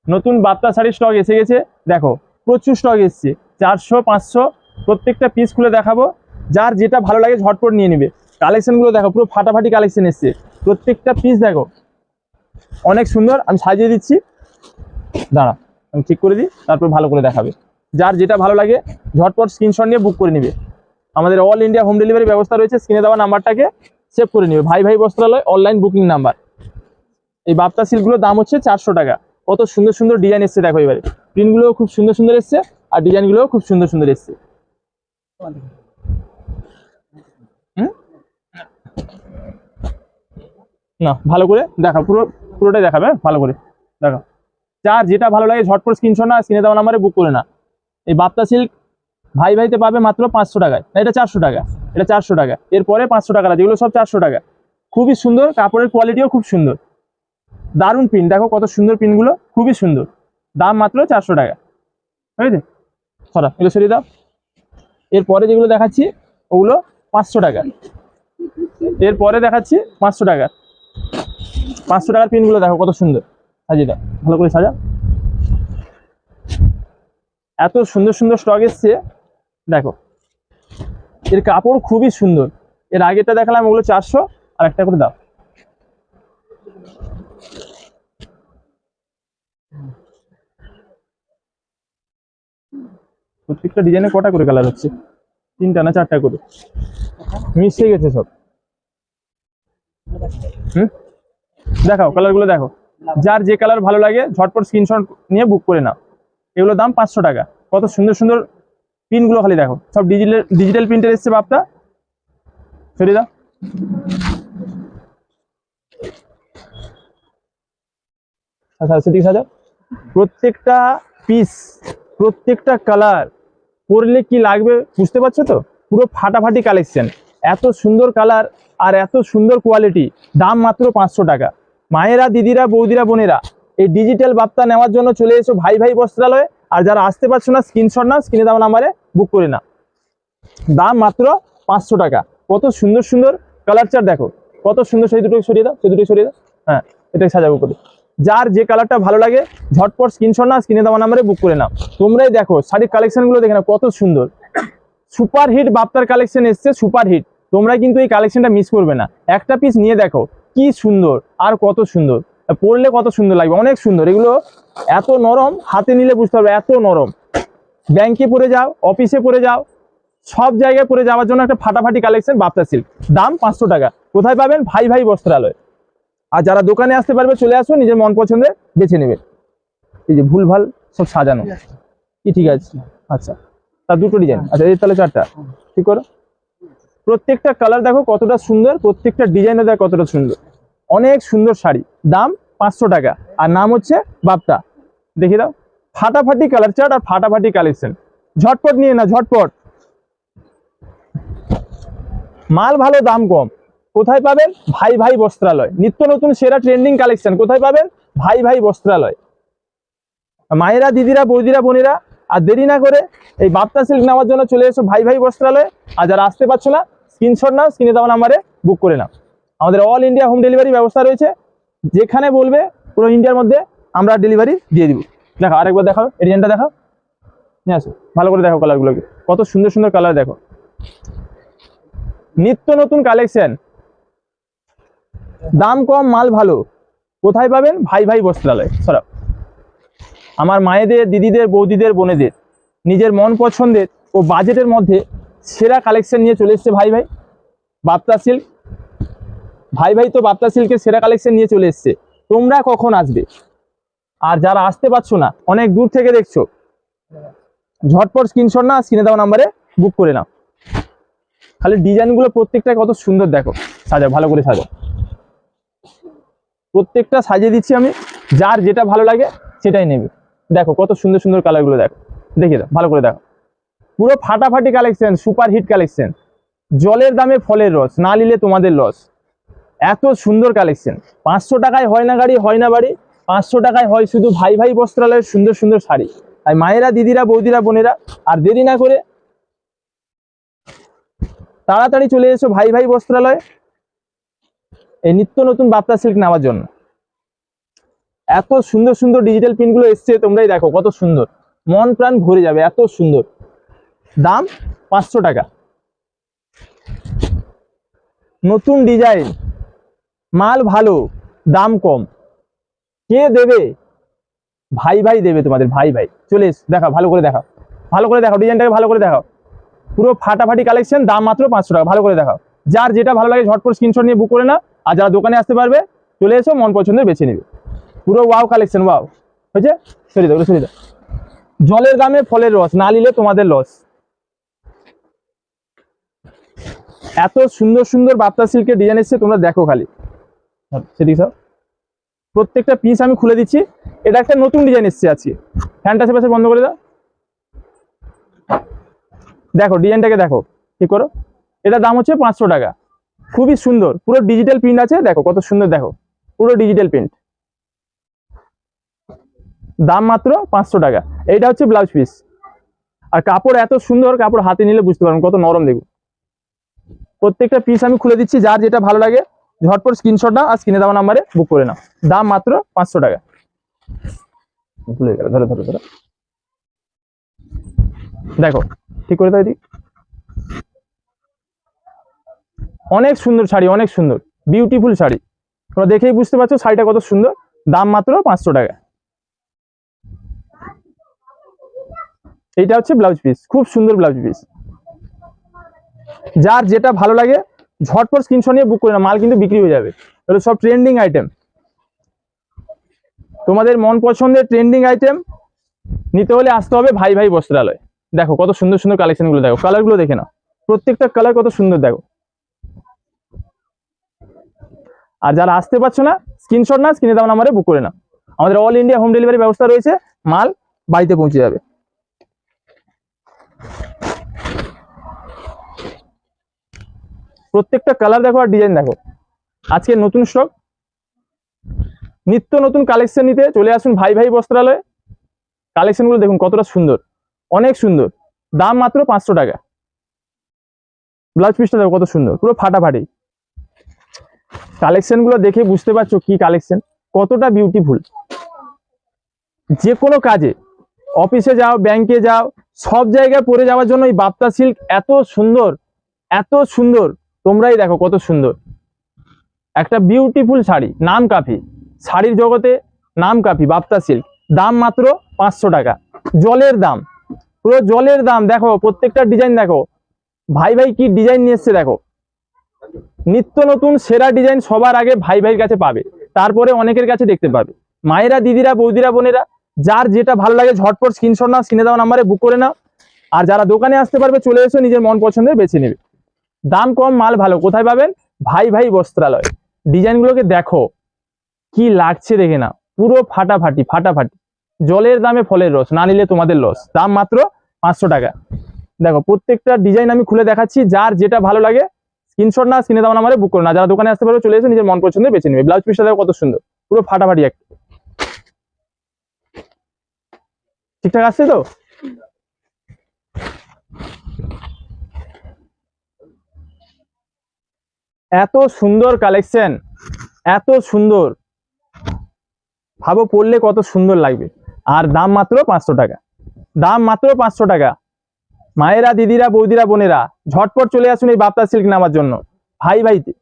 নতুন বাপ্তা শাড়ির স্টক এসে গেছে, দেখো প্রচুর স্টক এসছে, 400 500 প্রত্যেকটা পিস খুলে দেখাবো। যার যেটা ভালো লাগে ঝটপট নিয়ে নেবে। কালেকশনগুলো দেখো, পুরো ফাটাফাটি কালেকশন এসছে, প্রত্যেকটা পিস দেখো অনেক সুন্দর। আমি সাজিয়ে দিচ্ছি, দাঁড়া আমি ঠিক করে দিই, তারপর ভালো করে দেখাবে। যার যেটা ভালো লাগে ঝটপট স্ক্রিনশট নিয়ে বুক করে নেবে। আমাদের অল ইন্ডিয়া হোম ডেলিভারি ব্যবস্থা রয়েছে, স্ক্রিনে দেওয়া নাম্বারটাকে সেভ করে নেবে, ভাই ভাই বস্ত্রালয় অনলাইন বুকিং নাম্বার। এই বাপ্তা সিল্কগুলোর দাম হচ্ছে 400 টাকা। কত সুন্দর সুন্দর ডিজাইন এসছে দেখো, এবারে প্রিন্টগুলো খুব সুন্দর সুন্দর এসছে, আর ডিজাইনগুলোও খুব সুন্দর সুন্দর এসছে। না ভালো করে দেখা, পুরোটাই দেখাবে, ভালো করে দেখো। যার যেটা ভালো লাগে ঝটপট স্ক্রিনশট না স্ক্রিনে দেওয়া নাম্বারে বুক করে না। এই বাপ্তা সিল্ক ভাই ভাইতে পাবে মাত্র 500 টাকায়, না এটা 400 টাকা, এটা 400 টাকা, এরপরে 500 টাকা, যেগুলো সব 400 টাকা। খুবই সুন্দর, কাপড়ের কোয়ালিটিও খুব সুন্দর, দারুণ প্রিন্ট, দেখো কত সুন্দর প্রিন্টগুলো, খুবই সুন্দর, দাম মাত্র 400 টাকা। ঠিক আছে, সরা এগুলো সরিয়ে দাও। এরপরে যেগুলো দেখাচ্ছি ওগুলো 500 টাকা, এরপরে দেখাচ্ছি 500 টাকা। 500 টাকার প্রিন্টগুলো দেখো কত সুন্দর, সাজিয়ে দাও, ভালো করে সাজা। এত সুন্দর সুন্দর স্টক এসছে দেখো, এর কাপড় খুবই সুন্দর। এর আগেটা দেখালাম ওগুলো 400, আর একটা করে দাও। প্রত্যেকটা ডিজাইনে কটা করে কালার হচ্ছে? 3টা না 4টা করে, মিশে গেছে সব। দেখাও কালারগুলো দেখো, যার যে কালার ভালো লাগে ঝটপট স্ক্রিনশট নিয়ে বুক করে নাও। এগুলোর দাম 500 টাকা। কত সুন্দর সুন্দর প্রিন্টগুলো খালি দেখো, সব ডিজিটাল প্রিন্টের এসছে বাপ্তা। সরিয়ে দাও। আচ্ছা সেদিকে সাজা। প্রত্যেকটা পিস, প্রত্যেকটা কালার পরলে কি লাগবে বুঝতে পারছো তো? পুরো ফাটাফাটি কালেকশন, এত সুন্দর কালার আর এত সুন্দর কোয়ালিটি, দাম মাত্র 500 টাকা। মায়েরা, দিদিরা, বৌদিরা, বোনেরা এই ডিজিটাল বাপ্তা নেওয়ার জন্য চলে এসো ভাই ভাই বস্ত্রালয়ে। আর যারা আসতে পারছো না স্ক্রিনশট নাও, স্ক্রিনে দেওয়া নাম্বারে বুক করে না, দাম মাত্র 500 টাকা। কত সুন্দর সুন্দর কালার চার্ট দেখো, কত সুন্দর। সেই দুটোকে সরিয়ে দাও, সেই দুটোকে সরিয়ে দাও, হ্যাঁ এটাকে সাজাবো করে। যার যে কালারটা ভালো লাগে ঝটপট স্ক্রিনশট না স্ক্রিনে দেওয়া নাম্বারে বুক করে নাও। তোমরাই দেখো শাড়ির কালেকশনগুলো দেখে নাও কত সুন্দর, সুপার হিট বাপ্তার কালেকশন এসছে, সুপার হিট। তোমরা কিন্তু এই কালেকশনটা মিস করবে না, একটা পিস নিয়ে দেখো কি সুন্দর আর কত সুন্দর, পরলে কত সুন্দর লাগবে, অনেক সুন্দর। এগুলো এত নরম, হাতে নিলে বুঝতে পারবে এত নরম। ব্যাংকে পরে যাও, অফিসে পরে যাও, সব জায়গায় পরে যাওয়ার জন্য একটা ফাটাফাটি কালেকশন বাপ্তা সিল্ক, দাম 500 টাকা। কোথায় পাবেন? ভাই ভাই বস্ত্রালয়। আর যারা দোকানে আসতে পারবে চলে আসুন, নিজের মন পছন্দের বেছে নেবে। এই যে ভুলভাল সব সাজানো কি ঠিক আছে? আচ্ছা তার দুটো ডিজাইন, আচ্ছা এই তাহলে 4টা ঠিক করো। প্রত্যেকটা কালার দেখো কতটা সুন্দর, প্রত্যেকটা ডিজাইনও দেখো কতটা সুন্দর, অনেক সুন্দর শাড়ি, দাম 500 টাকা। আর নাম হচ্ছে বাপ্তা। দেখে দাও, ফাটাফাটি কালার চার্ট আর ফাটাফাটি কালেকশন, ঝটপট নিয়ে না, ঝটপট। মাল ভালো দাম কম, কোথায় পাবেন? ভাই ভাই বস্ত্রালয়। নিত্য নতুন সেরা ট্রেন্ডিং কালেকশন কোথায় পাবেন? ভাই ভাই বস্ত্রালয়। মায়েরা, দিদিরা, বৌদিরা, বোনেরা আর দেরি না করে এই বাপ্তা সিল্ক নেওয়ার জন্য চলে এসো ভাই ভাই বস্ত্রালয়। আর যারা আসতে পারছো না স্ক্রিনশট নাও, স্ক্রিনে দেওয়া নাম্বারে বুক করে নাও। আমাদের অল ইন্ডিয়া হোম ডেলিভারি ব্যবস্থা রয়েছে, যেখানে বলবে পুরো ইন্ডিয়ার মধ্যে আমরা ডেলিভারি দিয়ে দিব। দেখো আরেকবার দেখাও, এই ডিজাইনটা দেখাও, নিয়ে আসো ভালো করে দেখো কালারগুলোকে, কত সুন্দর সুন্দর কালার দেখো, নিত্য নতুন কালেকশন, দাম কম মাল ভালো, কোথায় পাবেন? ভাই ভাই বস্ত্রালয়। সরাও। আমার মায়েদের, দিদিদের, বৌদিদের, বোনেদের নিজের মন পছন্দের ও বাজেটের মধ্যে সেরা কালেকশন নিয়ে চলে এসছে ভাই ভাই বাপ্তা সিল্ক। ভাই ভাই তো বাপ্তা সিল্কের সেরা কালেকশন নিয়ে চলে এসছে, তোমরা কখন আসবে? আর যারা আসতে পারছো না, অনেক দূর থেকে দেখছো, ঝটপট স্ক্রিনশট না স্ক্রিনে দেওয়া নাম্বারে বুক করে নাও। খালি ডিজাইনগুলো প্রত্যেকটা কত সুন্দর দেখো, সাজাও ভালো করে সাজাও, প্রত্যেকটা সাজিয়ে দিচ্ছি আমি, যার যেটা ভালো লাগে সেটাই নেবে। দেখো কত সুন্দর সুন্দর কালারগুলো দেখো, দেখিয়ে দাও ভালো করে দেখো, পুরো ফাটাফাটি কালেকশন, সুপার হিট কালেকশন। জলের দামে ফলের রস, না নিলে তোমাদের লস। এত সুন্দর কালেকশন, 500 টাকায় হয় না গাড়ি, হয় না বাড়ি, 500 টাকায় হয় শুধু ভাই ভাই বস্ত্রালয়ের সুন্দর সুন্দর শাড়ি। তাই মায়েরা, দিদিরা, বৌদিরা, বোনেরা আর দেরি না করে তাড়াতাড়ি চলে এসো ভাই ভাই বস্ত্রালয় এই নিত্য নতুন বাপ্তা সিল্ক নেওয়ার জন্য। এত সুন্দর সুন্দর ডিজিটাল প্রিন্টগুলো এসছে, তোমরাই দেখো কত সুন্দর, মন প্রাণ ভরে যাবে, এত সুন্দর। দাম 500 টাকা। নতুন ডিজাইন, মাল ভালো, দাম কম, কে দেবে? ভাই ভাই দেবে তোমাদের, ভাই ভাই। চলে এস, দেখাও, ভালো করে দেখাও, ভালো করে দেখাও, ডিজাইনটাকে ভালো করে দেখাও। পুরো ফাটাফাটি কালেকশন, দাম মাত্র 500 টাকা। ভালো করে দেখাও, যার যেটা ভালো লাগে ঝটপট স্ক্রিনশট নিয়ে বুক করে না। আর যারা দোকানে আসতে পারবে চলে এসো, মন পছন্দের বেছে নিবে। পুরো ওয়াও কালেকশন, ওয়াও হয়েছে। সরি দাও, সরি দাও। জলের দামে ফলের রস, না নিলে তোমাদের লস। এত সুন্দর সুন্দর বাপ্তা সিল্কের ডিজাইন এসছে, তোমরা দেখো খালি। সেদিকে সব প্রত্যেকটা পিস আমি খুলে দিচ্ছি। এটা একটা নতুন ডিজাইন এসছে আজকে। ফ্যানটা আশেপাশে বন্ধ করে দাও। দেখো ডিজাইনটাকে দেখো, ঠিক করো। এটা দাম হচ্ছে 500 টাকা। খুবই সুন্দর, পুরো ডিজিটাল প্রিন্ট আছে, দেখো কত সুন্দর, দেখো পুরো ডিজিটাল প্রিন্ট। দাম মাত্র 500 টাকা। এইটা হচ্ছে ব্লাউজ পিস। আর কাপড় এত সুন্দর, কাপড় হাতে নিলে বুঝতে পারবেন কত নরম। দেখুন প্রত্যেকটা পিস আমি খুলে দিচ্ছি, যার যেটা ভালো লাগে ঝটপট স্ক্রিনশট নাও আর স্ক্রিনে দেওয়া নাম্বারে বুক করে নাও। দাম মাত্র 500 টাকা। ভুলে গেল, ধরো ধরো ধরো, দেখো ঠিক করে দাও এদিকে। অনেক সুন্দর শাড়ি, অনেক সুন্দর বিউটিফুল শাড়ি, তোমরা দেখেই বুঝতে পারছো শাড়িটা কত সুন্দর। দাম মাত্র 500 টাকা। এইটা হচ্ছে ব্লাউজ পিস, খুব সুন্দর ব্লাউজ পিস। যার যেটা ভালো লাগে ঝটপট স্ক্রিনশট নিয়ে বুক করে না, মাল কিন্তু বিক্রি হয়ে যাবে। এগুলো সব ট্রেন্ডিং আইটেম, তোমাদের মন পছন্দের ট্রেন্ডিং আইটেম নিতে হলে আসতে হবে ভাই ভাই বস্ত্রালয়। দেখো কত সুন্দর সুন্দর কালেকশন গুলো, দেখো কালার গুলো দেখে নাও, প্রত্যেকটা কালার কত সুন্দর দেখো। আর যারা আসতে পারছো না স্ক্রিনশট না স্ক্রিনে দেওয়া নাম্বারে বুক করে নাও। আমাদের অল ইন্ডিয়া হোম ডেলিভারি ব্যবস্থা রয়েছে, মাল বাড়িতে পৌঁছে যাবে। প্রত্যেকটা কালার দেখো আর ডিজাইন দেখো। আজকে নতুন স্টক, নিত্য নতুন কালেকশন নিতে চলে আসুন ভাই ভাই বস্ত্রালয়ে। কালেকশন গুলো দেখুন কতটা সুন্দর, অনেক সুন্দর। দাম মাত্র 500 টাকা। ব্লাউজ পিসটা দেখো কত সুন্দর, পুরো ফাটাফাটি। কালেকশন গুলো দেখে বুঝতে পারছো কি কালেকশন, কতটা বিউটিফুল। যে কোনো কাজে, অফিসে যাও, ব্যাংকে যাও, সব জায়গায় পরে যাওয়ার জন্য এই বাপ্তা সিল্ক এত সুন্দর, এত সুন্দর। তোমরাই দেখো কত সুন্দর একটা বিউটিফুল শাড়ি, নাম কাফি শাড়ির জগতে, নাম কাফি বাপ্তা সিল্ক। দাম মাত্র 500 টাকা। জলের দাম, পুরো জলের দাম। দেখো প্রত্যেকটা ডিজাইন দেখো, ভাই ভাই কি ডিজাইন নিয়ে এসছে দেখো। নিত্য নতুন সেরা ডিজাইন সবার আগে ভাই ভাইয়ের কাছে পাবে, তারপরে অনেকের কাছে দেখতে পাবে। মায়েরা, দিদিরা, বৌদিরা, বোনেরা, যার যেটা ভালো লাগে ঝটপট স্ক্রিনশট নাও, স্ক্রিনে দেওয়া নাম্বারে বুক করে নাও। আর যারা দোকানে আসতে পারবে চলে এসো, নিজের মন পছন্দের বেছে নেবে। দাম কম, মাল ভালো, কোথায় পাবেন? ভাই ভাই বস্ত্রালয়। ডিজাইনগুলোকে দেখো কি লাগছে দেখে না, পুরো ফাটাফাটি ফাটাফাটি। জলের দামে ফলের রস, না নিলে তোমাদের লস। দাম মাত্র 500 টাকা। দেখো প্রত্যেকটা ডিজাইন আমি খুলে দেখাচ্ছি, যার যেটা ভালো লাগে স্ক্রিনশট না স্ক্রিনে দেওয়া নাম্বারে বুক করো না। যারা দোকানে আসতে পারবে চলে এসে নিজের মন পছন্দের বেছে নেবে। ব্লাউজ পিসটা দেখো কত সুন্দর, পুরো ফাটাফাটি একটা। ঠিকঠাক আসছে তো? এত সুন্দর কালেকশন, এত সুন্দর, ভাবো পড়লে কত সুন্দর লাগবে। আর দাম মাত্র 500 টাকা। দাম মাত্র 500 টাকা। মায়েরা, দিদিরা, বৌদিরা, বোনেরা, ঝটপট চলে আসুন এই বাপ্তা সিল্ক নেওয়ার জন্য। ভাই ভাইতে,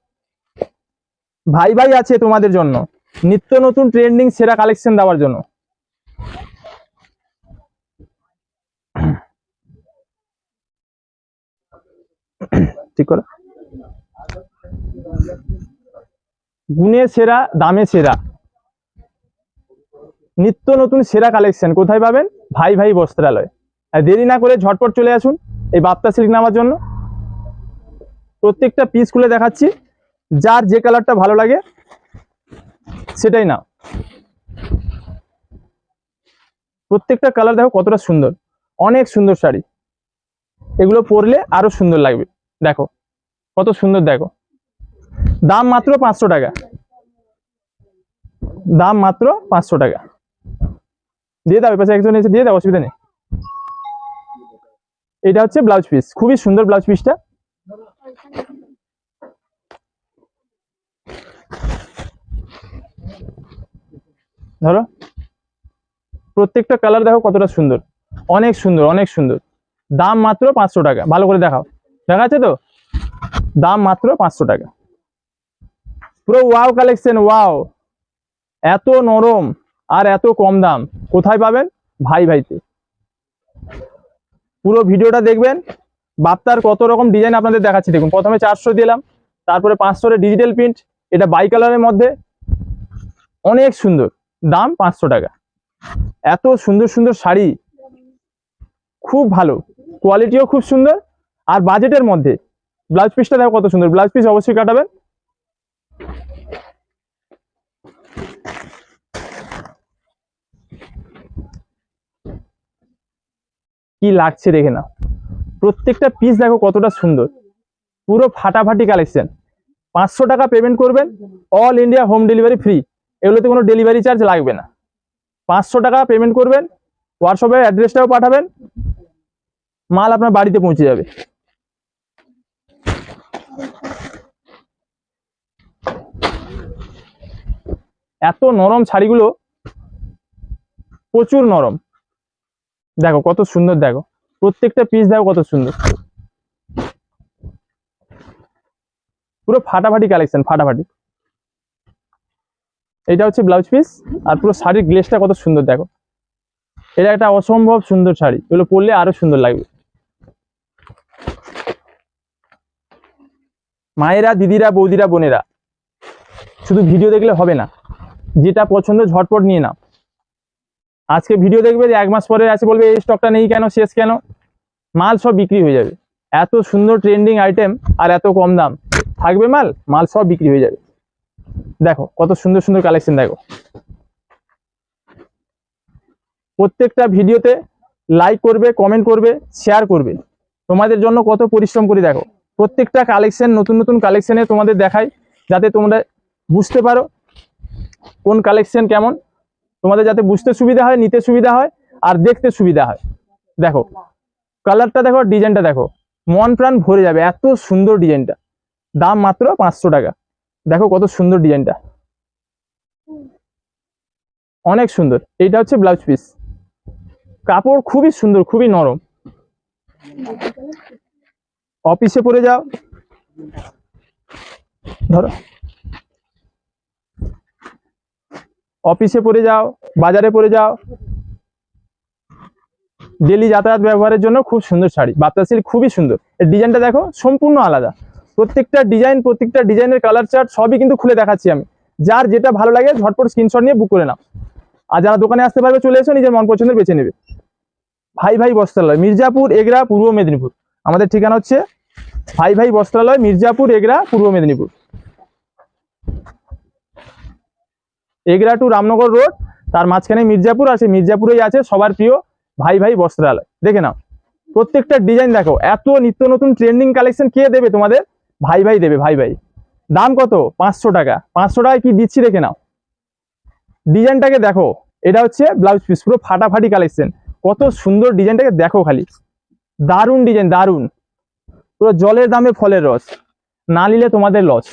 ভাই ভাই আছে তোমাদের জন্য, নিত্য নতুন ট্রেন্ডিং সেরা কালেকশন দেওয়ার জন্য। ঠিক করে, গুণে সেরা, দামে সেরা, নিত্য নতুন সেরা কালেকশন কোথায় পাবেন? ভাই ভাই বস্ত্রালয়। আর দেরি না করে ঝটপট চলে আসুন এই বাপ্তা সিল্ক নেওয়ার জন্য। প্রত্যেকটা পিস খুলে দেখাচ্ছি, যার যে কালারটা ভালো লাগে সেটাই নাও। প্রত্যেকটা কালার দেখো কতটা সুন্দর, অনেক সুন্দর শাড়ি। এগুলো পরলে আরো সুন্দর লাগবে। দেখো কত সুন্দর, দেখো। দাম মাত্র 500 টাকা। দাম মাত্র 500 টাকা। দিয়ে দাও, পাশে একজন এসে দিয়ে দাও, অসুবিধা নেই। এটা হচ্ছে ব্লাউজ পিস, খুবই সুন্দর ব্লাউজ পিসটা। ধরো, প্রত্যেকটা কালার দেখো কতটা সুন্দর, অনেক সুন্দর অনেক সুন্দর। দাম মাত্র 500 টাকা। ভালো করে দেখাও, দেখা যাচ্ছে তো? দাম মাত্র 500 টাকা। পুরো ওয়াও কালেকশন, ওয়াও। এত নরম আর এত কম দাম কোথায় পাবেন? ভাই ভাইতে। পুরো ভিডিওটা দেখবেন। বাপ্তার কত রকম ডিজাইন আপনাদের দেখাচ্ছি। দেখুন, প্রথমে 400 দিলাম, তারপরে 500 ডিজিটাল প্রিন্ট, এটা বাই কালারের মধ্যে, অনেক সুন্দর। দাম 500 টাকা। এত সুন্দর সুন্দর শাড়ি, খুব ভালো কোয়ালিটিও খুব সুন্দর, আর বাজেটের মধ্যে। ব্লাউজ পিসটা দেখো কত সুন্দর। ব্লাউজ পিস অবশ্যই কাটাবেন। কি লাগছে দেখে না, প্রত্যেকটা পিস দেখো কতটা সুন্দর, পুরো ফাটাফাটি কালেকশন। 500 টাকা পেমেন্ট করবেন, all India home delivery free. এগুলোতে কোনো ডেলিভারি চার্জ লাগবে না। 500 টাকা পেমেন্ট করবেন, হোয়াটসঅ্যাপে অ্যাড্রেসটাও পাঠাবেন, মাল আপনার বাড়িতে পৌঁছে যাবে। এত নরম শাড়িগুলো, প্রচুর নরম। দেখো কত সুন্দর, দেখো প্রত্যেকটা পিস দেখো কত সুন্দর, পুরো ফাটাফাটি কালেকশন, ফাটাফাটি। এটা হচ্ছে ব্লাউজ পিস, আর পুরো শাড়ির গ্লেসটা কত সুন্দর দেখো। এটা একটা অসম্ভব সুন্দর শাড়ি, এগুলো পরলে আরো সুন্দর লাগবে। মায়েরা, দিদিরা, বৌদিরা, বোনেরা, শুধু ভিডিও দেখলে হবে না, যেটা পছন্দ ঝটপট নিয়ে নাও। আজকে ভিডিও দেখবে, যে 1 মাস পরে আছে বলবে এই স্টকটা নেই কেন, শেষ কেন, মাল সব বিক্রি হয়ে যাবে। এত সুন্দর ট্রেন্ডিং আইটেম আর এত কম দাম, থাকবে মাল, মাল সব বিক্রি হয়ে যাবে। দেখো কত সুন্দর সুন্দর কালেকশন। দেখো প্রত্যেকটা ভিডিওতে লাইক করবে, কমেন্ট করবে, শেয়ার করবে। তোমাদের জন্য কত পরিশ্রম করি। দেখো প্রত্যেকটা কালেকশন, নতুন নতুন কালেকশনে তোমাদের দেখাই, যাতে তোমরা বুঝতে পারো কোন কালেকশন কেমন, তোমাদের যাতে বুঝতে সুবিধা হয়, নিতে সুবিধা হয়, আর দেখতে সুবিধা হয়। দেখো কালারটা দেখো, ডিজাইনটা দেখো, মন প্রাণ ভরে যাবে। এত সুন্দর ডিজাইনটা, দাম মাত্র 500 টাকা। দেখো কত সুন্দর ডিজাইনটা, অনেক সুন্দর। এইটা হচ্ছে ব্লাউজ পিস, কাপড় খুবই সুন্দর, খুবই নরম। অফিসে পরে যাও, ধরো অফিসে পরে যাও, বাজারে পরে যাও, ডেলি যাতায়াত ব্যবহারের জন্য খুব সুন্দর শাড়ি। বাপ্তা সিল্ক খুবই সুন্দর। এর ডিজাইনটা দেখো সম্পূর্ণ আলাদা, প্রত্যেকটা ডিজাইনের কালার চার্ট সবই কিন্তু খুলে দেখাচ্ছি আমি। যার যেটা ভালো লাগে ঝটপট স্ক্রিনশট নিয়ে বুক করে নাও। আর যারা দোকানে আসতে পারবে চলে এসো, নিজের মন পছন্দের বেছে নেবে। ভাই ভাই বস্ত্রালয়, মির্জাপুর, এগরা, পূর্ব মেদিনীপুর। আমাদের ঠিকানা হচ্ছে ভাই ভাই বস্ত্রালয়, মির্জাপুর, এগরা, পূর্ব মেদিনীপুর। এগরা টু রামনগর রোড, তার মাঝখানে মির্জাপুর, আর সেই মির্জাপুরেই আছে সবার প্রিয় ভাই ভাই বস্ত্রালয়। দেখে নাও প্রত্যেকটা ডিজাইন দেখো, এত নিত্য নতুন ট্রেন্ডিং কালেকশন কে দেবে তোমাদের? ভাই ভাই দেবে, ভাই ভাই। দাম কত? 500 টাকা। 500 টাকায় কি দিচ্ছি দেখে নাও। ডিজাইনটাকে দেখো, এটা হচ্ছে ব্লাউজ পিস, পুরো ফাটাফাটি কালেকশন। কত সুন্দর ডিজাইনটাকে দেখো খালি, দারুণ ডিজাইন, দারুণ। পুরো জলের দামে ফলের রস, না নিলে তোমাদের লস।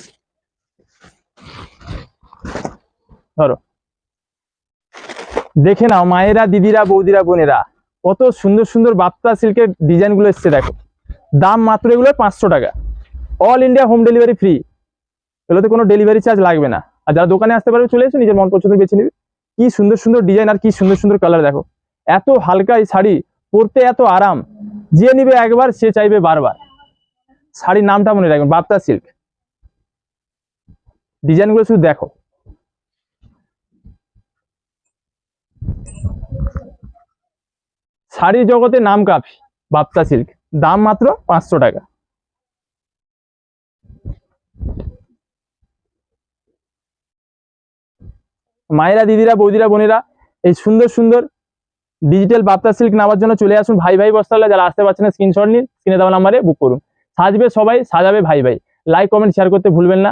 ধরো দেখে নাও, মায়েরা, দিদিরা, বৌদিরা, বোনেরা, কত সুন্দর সুন্দর বাপ্তা সিল্কের ডিজাইন গুলো এসছে দেখো। দাম মাত্র এগুলো 500 টাকা। All India home delivery free, এগুলোতে কোনো ডেলিভারি চার্জ লাগবে না। আর যারা দোকানে আসতে পারবে চলে এসো, নিজের মন পছন্দ বেছে নিবে। কি সুন্দর সুন্দর ডিজাইন আর কি সুন্দর সুন্দর কালার দেখো। এত হালকা এই শাড়ি, পরতে এত আরাম, যে নিবে একবার সে চাইবে বারবার। শাড়ির নামটা মনে রাখবেন, বাপ্তা সিল্ক। ডিজাইনগুলো শুধু দেখো, শাড়ির জগতে নাম কাফি বাপ্তা সিল্ক। দাম মাত্র 500 টাকা। মায়েরা, দিদিরা, বৌদিরা, বোনেরা, এই সুন্দর সুন্দর ডিজিটাল বাপ্তা সিল্ক নেওয়ার জন্য চলে আসুন ভাই ভাই বস্ত্রালয়। যারা আসতে পারছেন না স্ক্রিনশট নিন, স্ক্রিনে দেওয়া নাম্বারে বুক করুন। সাজবে সবাই, সাজাবে ভাই ভাই। লাইক, কমেন্ট, শেয়ার করতে ভুলবেন না।